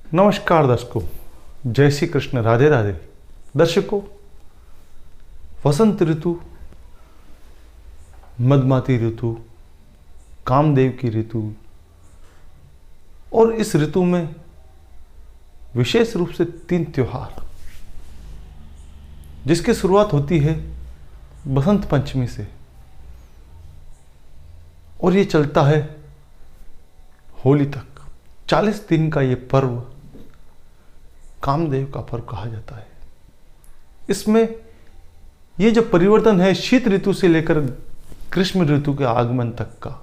नमस्कार दर्शकों, जय श्री कृष्ण, राधे राधे। दर्शकों, वसंत ऋतु, मधुमाती ऋतु, कामदेव की ऋतु, और इस ऋतु में विशेष रूप से 3 त्योहार जिसकी शुरुआत होती है बसंत पंचमी से और ये चलता है होली तक। 40 दिन का ये पर्व कामदेव का पर्व कहा जाता है। इसमें ये जो परिवर्तन है शीत ऋतु से लेकर ग्रीष्म ऋतु के आगमन तक का,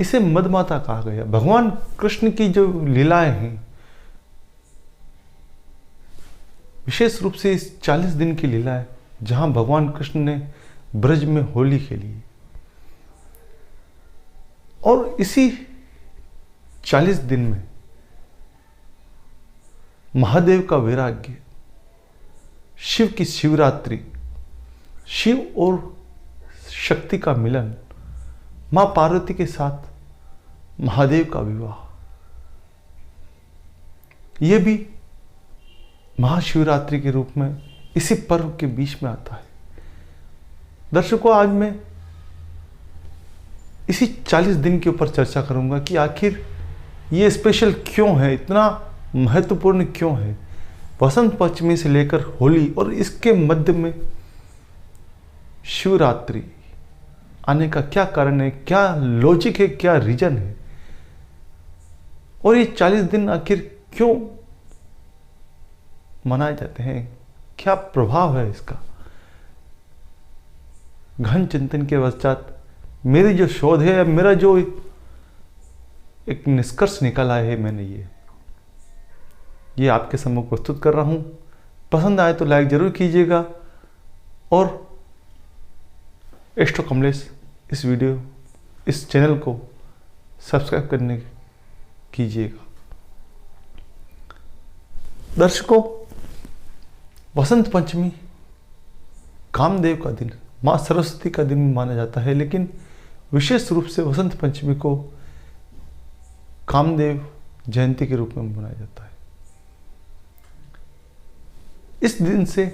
इसे मधमाता कहा गया। भगवान कृष्ण की जो लीलाएं हैं, विशेष रूप से इस 40 दिन की लीला है जहां भगवान कृष्ण ने ब्रज में होली खेली, और इसी 40 दिन में महादेव का वैराग्य, शिव की शिवरात्रि, शिव और शक्ति का मिलन, मां पार्वती के साथ महादेव का विवाह, यह भी महाशिवरात्रि के रूप में इसी पर्व के बीच में आता है। दर्शकों, आज मैं इसी 40 दिन के ऊपर चर्चा करूंगा कि आखिर ये स्पेशल क्यों है, इतना महत्वपूर्ण क्यों है। वसंत पंचमी से लेकर होली और इसके मध्य में शिवरात्रि आने का क्या कारण है, क्या लॉजिक है, क्या रीजन है, और ये 40 दिन आखिर क्यों मनाए जाते हैं, क्या प्रभाव है इसका। गहन चिंतन के पश्चात मेरी जो शोध है, मेरा जो एक निष्कर्ष निकल आया है, मैंने ये आपके सम्मुख प्रस्तुत कर रहा हूं। पसंद आए तो लाइक जरूर कीजिएगा और एस्ट्रो कमलेश इस चैनल को सब्सक्राइब करने कीजिएगा। दर्शकों, वसंत पंचमी कामदेव का दिन, मां सरस्वती का दिन माना जाता है, लेकिन विशेष रूप से वसंत पंचमी को कामदेव जयंती के रूप में मनाया जाता है। इस दिन से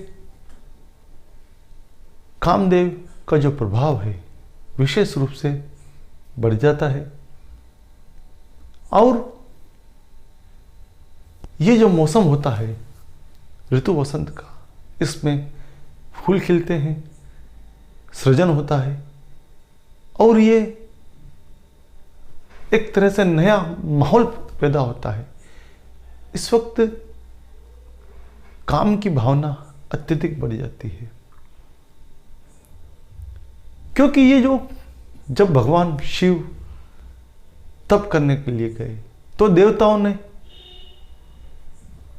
कामदेव का जो प्रभाव है विशेष रूप से बढ़ जाता है, और ये जो मौसम होता है ऋतु वसंत का, इसमें फूल खिलते हैं, सृजन होता है, और ये एक तरह से नया माहौल पैदा होता है। इस वक्त काम की भावना अत्यधिक बढ़ जाती है, क्योंकि ये जब भगवान शिव तप करने के लिए गए तो देवताओं ने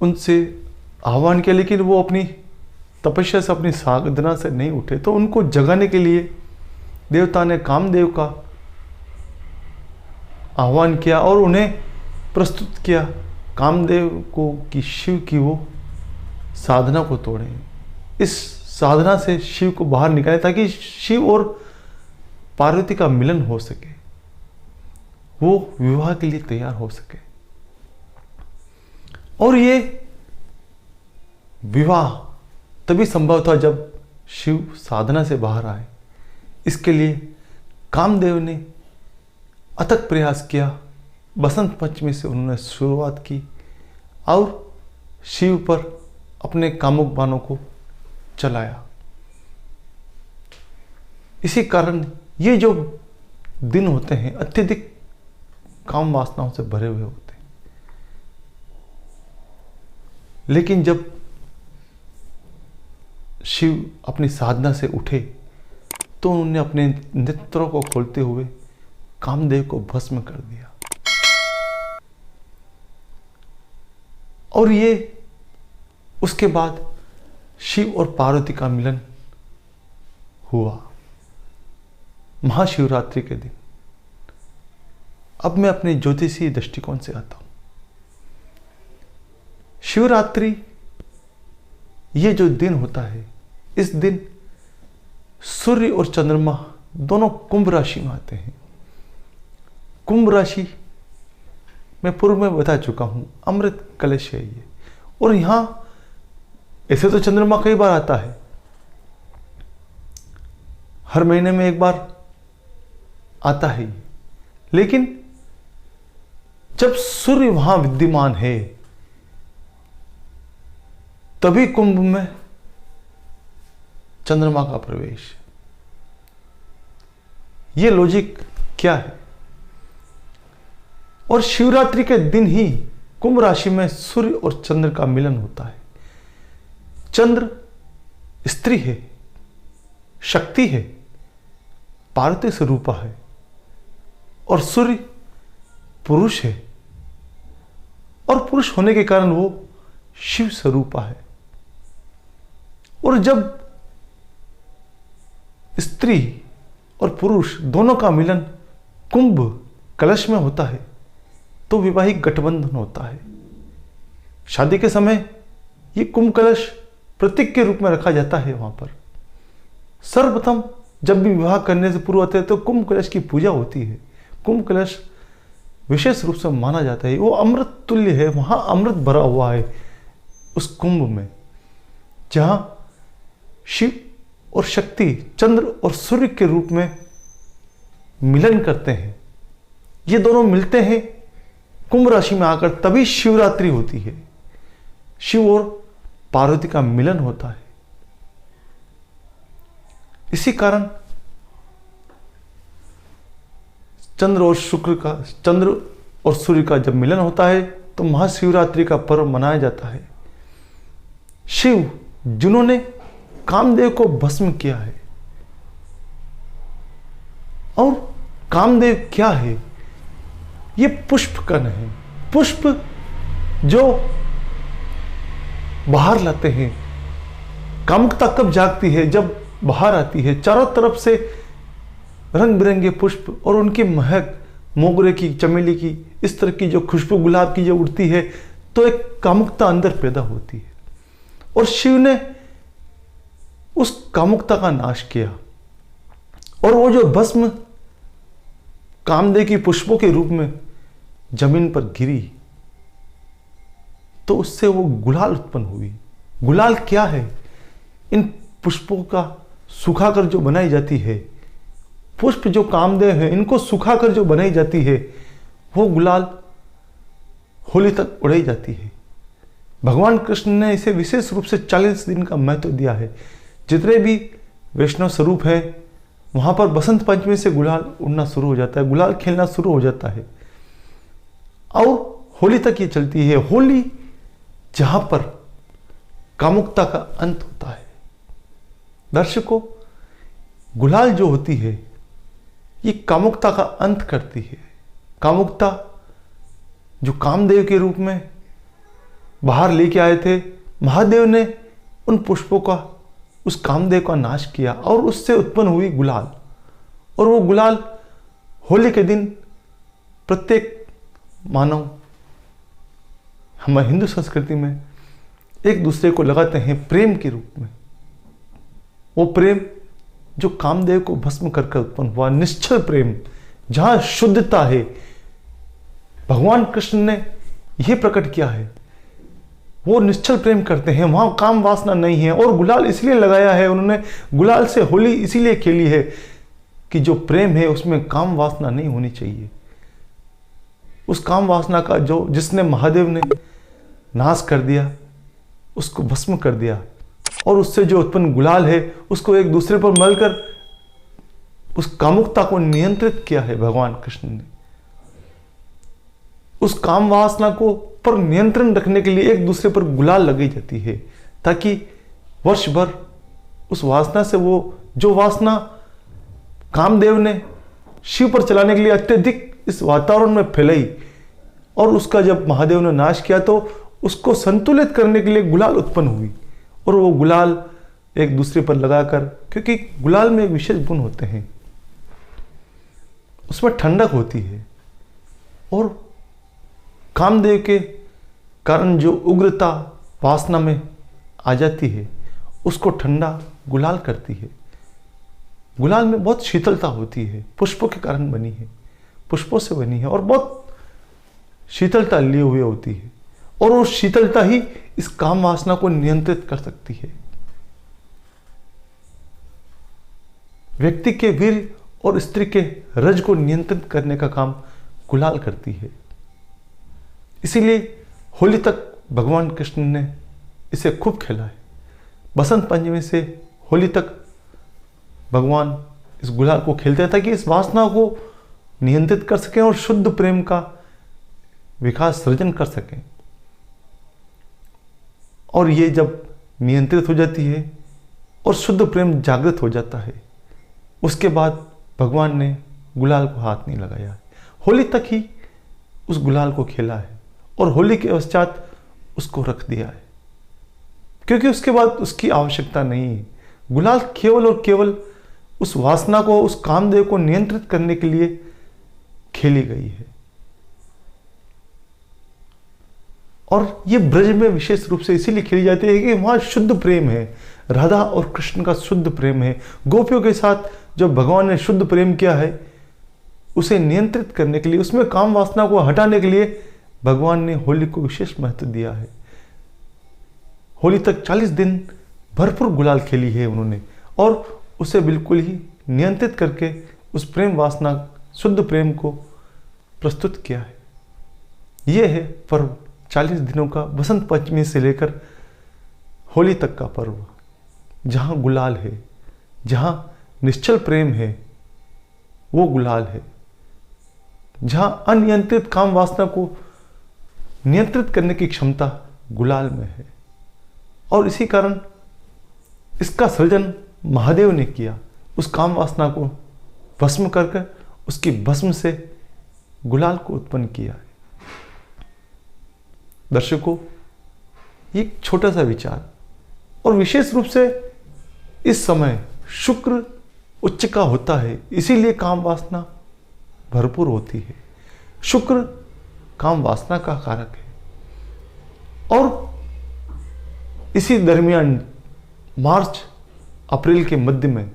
उनसे आह्वान किया, लेकिन वो अपनी तपस्या से, अपनी साधना से नहीं उठे। तो उनको जगाने के लिए देवता ने कामदेव का आह्वान किया और उन्हें प्रस्तुत किया कामदेव को कि शिव की वो साधना को तोड़ें, इस साधना से शिव को बाहर निकालें, ताकि शिव और पार्वती का मिलन हो सके, वो विवाह के लिए तैयार हो सके। और ये विवाह तभी संभव था जब शिव साधना से बाहर आए। इसके लिए कामदेव ने अथक प्रयास किया। बसंत पंचमी से उन्होंने शुरुआत की और शिव पर अपने कामुक बाणों को चलाया। इसी कारण ये जो दिन होते हैं अत्यधिक काम वासनाओं से भरे हुए होते हैं, लेकिन जब शिव अपनी साधना से उठे तो उन्होंने अपने नेत्रों को खोलते हुए कामदेव को भस्म कर दिया, और ये उसके बाद शिव और पार्वती का मिलन हुआ महाशिवरात्रि के दिन। अब मैं अपने ज्योतिषीय दृष्टिकोण से आता हूं। शिवरात्रि ये जो दिन होता है, इस दिन सूर्य और चंद्रमा दोनों कुंभ राशि में आते हैं। कुंभ राशि मैं पूर्व में बता चुका हूं, अमृत कलश है ये। और यहां ऐसे तो चंद्रमा कई बार आता है, हर महीने में एक बार आता है, लेकिन जब सूर्य वहां विद्यमान है तभी कुंभ में चंद्रमा का प्रवेश। ये लॉजिक क्या है? और शिवरात्रि के दिन ही कुंभ राशि में सूर्य और चंद्र का मिलन होता है। चंद्र स्त्री है, शक्ति है, पार्वती स्वरूपा है, और सूर्य पुरुष है, और पुरुष होने के कारण वो शिव स्वरूपा है। और जब स्त्री और पुरुष दोनों का मिलन कुंभ कलश में होता है तो वैवाहिक गठबंधन होता है। शादी के समय ये कुंभ कलश प्रतीक के रूप में रखा जाता है। वहां पर सर्वप्रथम जब भी विवाह करने से पूर्व होते हैं तो कुंभ कलश की पूजा होती है। कुंभ कलश विशेष रूप से माना जाता है, वो अमृत तुल्य है, वहां अमृत भरा हुआ है उस कुंभ में, जहां शिव और शक्ति चंद्र और सूर्य के रूप में मिलन करते हैं। ये दोनों मिलते हैं कुंभ राशि में आकर, तभी शिवरात्रि होती है। शिव और पार्वती का मिलन होता है। इसी कारण चंद्र और सूर्य का जब मिलन होता है तो महाशिवरात्रि का पर्व मनाया जाता है। शिव जिन्होंने कामदेव को भस्म किया है, और कामदेव क्या है? ये पुष्प कण है। पुष्प जो बाहर लाते हैं। कामुकता कब जागती है? जब बाहर आती है। चारों तरफ से रंग बिरंगे पुष्प और उनकी महक, मोगरे की, चमेली की, इस तरह की जो खुशबू गुलाब की जो उड़ती है, तो एक कामुकता अंदर पैदा होती है। और शिव ने उस कामुकता का नाश किया, और वो जो भस्म कामदेव की पुष्पों के रूप में जमीन पर गिरी तो उससे वो गुलाल उत्पन्न हुई। गुलाल क्या है? इन पुष्पों का सुखाकर जो बनाई जाती है, पुष्प जो कामदेव है इनको सुखाकर जो बनाई जाती है, वो गुलाल होली तक उड़ाई जाती है। भगवान कृष्ण ने इसे विशेष रूप से 40 दिन का महत्व दिया है। जितने भी वैष्णव स्वरूप है वहां पर बसंत पंचमी से गुलाल उड़ना शुरू हो जाता है, गुलाल खेलना शुरू हो जाता है, और होली तक ये चलती है। होली जहां पर कामुकता का अंत होता है। दर्शकों, गुलाल जो होती है ये कामुकता का अंत करती है। कामुकता जो कामदेव के रूप में बाहर लेके आए थे, महादेव ने उन पुष्पों का, उस कामदेव का नाश किया, और उससे उत्पन्न हुई गुलाल। और वो गुलाल होली के दिन प्रत्येक मानव हमारे हिंदू संस्कृति में एक दूसरे को लगाते हैं प्रेम के रूप में। वो प्रेम जो कामदेव को भस्म करके उत्पन्न हुआ, निश्चल प्रेम, जहां शुद्धता है, भगवान कृष्ण ने यह प्रकट किया है। वो निश्चल प्रेम करते हैं, वहां काम वासना नहीं है। और गुलाल इसलिए लगाया है उन्होंने, गुलाल से होली इसीलिए खेली है कि जो प्रेम है उसमें काम वासना नहीं होनी चाहिए। उस काम वासना का जो जिसने महादेव ने नाश कर दिया, उसको भस्म कर दिया, और उससे जो उत्पन्न गुलाल है उसको एक दूसरे पर मलकर उस कामुकता को नियंत्रित किया है भगवान कृष्ण ने। उस काम वासना को पर नियंत्रण रखने के लिए एक दूसरे पर गुलाल लगाई जाती है, ताकि वर्ष भर उस वासना से, वो जो वासना कामदेव ने शिव पर चलाने के लिए अत्यधिक इस वातावरण में फैलाई, और उसका जब महादेव ने नाश किया तो उसको संतुलित करने के लिए गुलाल उत्पन्न हुई। और वो गुलाल एक दूसरे पर लगाकर, क्योंकि गुलाल में एक विशेष गुण होते हैं, उसमें ठंडक होती है, और कामदेव के कारण जो उग्रता वासना में आ जाती है उसको ठंडा गुलाल करती है। गुलाल में बहुत शीतलता होती है, पुष्पों के कारण बनी है, पुष्पों से बनी है, और बहुत शीतलता लिए हुए होती है और वो शीतलता ही इस काम वासना को नियंत्रित कर सकती है। व्यक्ति के वीर और स्त्री के रज को नियंत्रित करने का काम गुलाल करती है। इसीलिए होली तक भगवान कृष्ण ने इसे खूब खेला है। बसंत पंचमी से होली तक भगवान इस गुलाल को खेलते हैं ताकि इस वासना को नियंत्रित कर सकें और शुद्ध प्रेम का विकास सृजन कर सकें। और ये जब नियंत्रित हो जाती है और शुद्ध प्रेम जागृत हो जाता है, उसके बाद भगवान ने गुलाल को हाथ नहीं लगाया है। होली तक ही उस गुलाल को खेला है और होली के पश्चात उसको रख दिया है, क्योंकि उसके बाद उसकी आवश्यकता नहीं है। गुलाल केवल और केवल उस वासना को, उस कामदेव को नियंत्रित करने के लिए खेली गई है। और ये ब्रज में विशेष रूप से इसीलिए खेली जाती है कि वहां शुद्ध प्रेम है, राधा और कृष्ण का शुद्ध प्रेम है। गोपियों के साथ जो भगवान ने शुद्ध प्रेम किया है, उसे नियंत्रित करने के लिए, उसमें काम वासना को हटाने के लिए भगवान ने होली को विशेष महत्व दिया है। होली तक 40 दिन भरपूर गुलाल खेली है उन्होंने और उसे बिल्कुल ही नियंत्रित करके उस प्रेम वासना, शुद्ध प्रेम को प्रस्तुत किया है। यह है पर्व 40 दिनों का, बसंत पंचमी से लेकर होली तक का पर्व, जहां गुलाल है, जहां निश्चल प्रेम है वो गुलाल है, जहां अनियंत्रित काम वासना को नियंत्रित करने की क्षमता गुलाल में है। और इसी कारण इसका सृजन महादेव ने किया, उस काम वासना को भस्म करके उसकी भस्म से गुलाल को उत्पन्न किया है। दर्शकों, ये छोटा सा विचार, और विशेष रूप से इस समय शुक्र उच्च का होता है, इसीलिए काम वासना भरपूर होती है। शुक्र काम वासना का कारक है और इसी दरमियान मार्च अप्रैल के मध्य में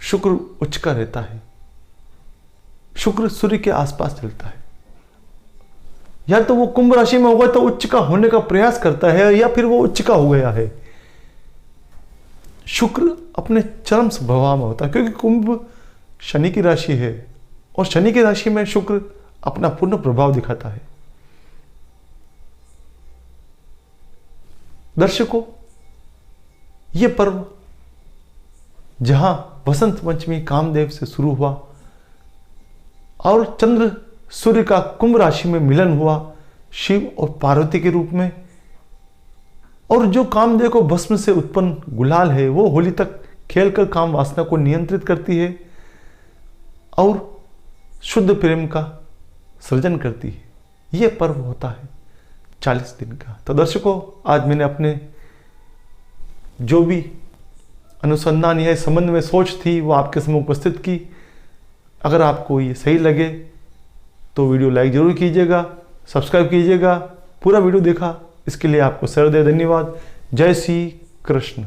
शुक्र उच्च का रहता है। शुक्र सूर्य के आसपास चलता है, या तो वो कुंभ राशि में होगा तो उच्च का होने का प्रयास करता है, या फिर वो उच्च का हो गया है। शुक्र अपने चरम स्वभाव में होता है, क्योंकि कुंभ शनि की राशि है और शनि की राशि में शुक्र अपना पूर्ण प्रभाव दिखाता है। दर्शकों, यह पर्व जहां बसंत पंचमी कामदेव से शुरू हुआ और चंद्र सूर्य का कुंभ राशि में मिलन हुआ शिव और पार्वती के रूप में, और जो कामदेव को भस्म से उत्पन्न गुलाल है वो होली तक खेलकर काम वासना को नियंत्रित करती है और शुद्ध प्रेम का सृजन करती है। यह पर्व होता है 40 दिन का। तो दर्शकों, आज मैंने अपने जो भी अनुसंधान या संबंध में सोच थी वो आपके सामने उपस्थित की। अगर आपको ये सही लगे तो वीडियो लाइक जरूर कीजिएगा, सब्सक्राइब कीजिएगा। पूरा वीडियो देखा इसके लिए आपको सहृदय धन्यवाद। जय श्री कृष्ण।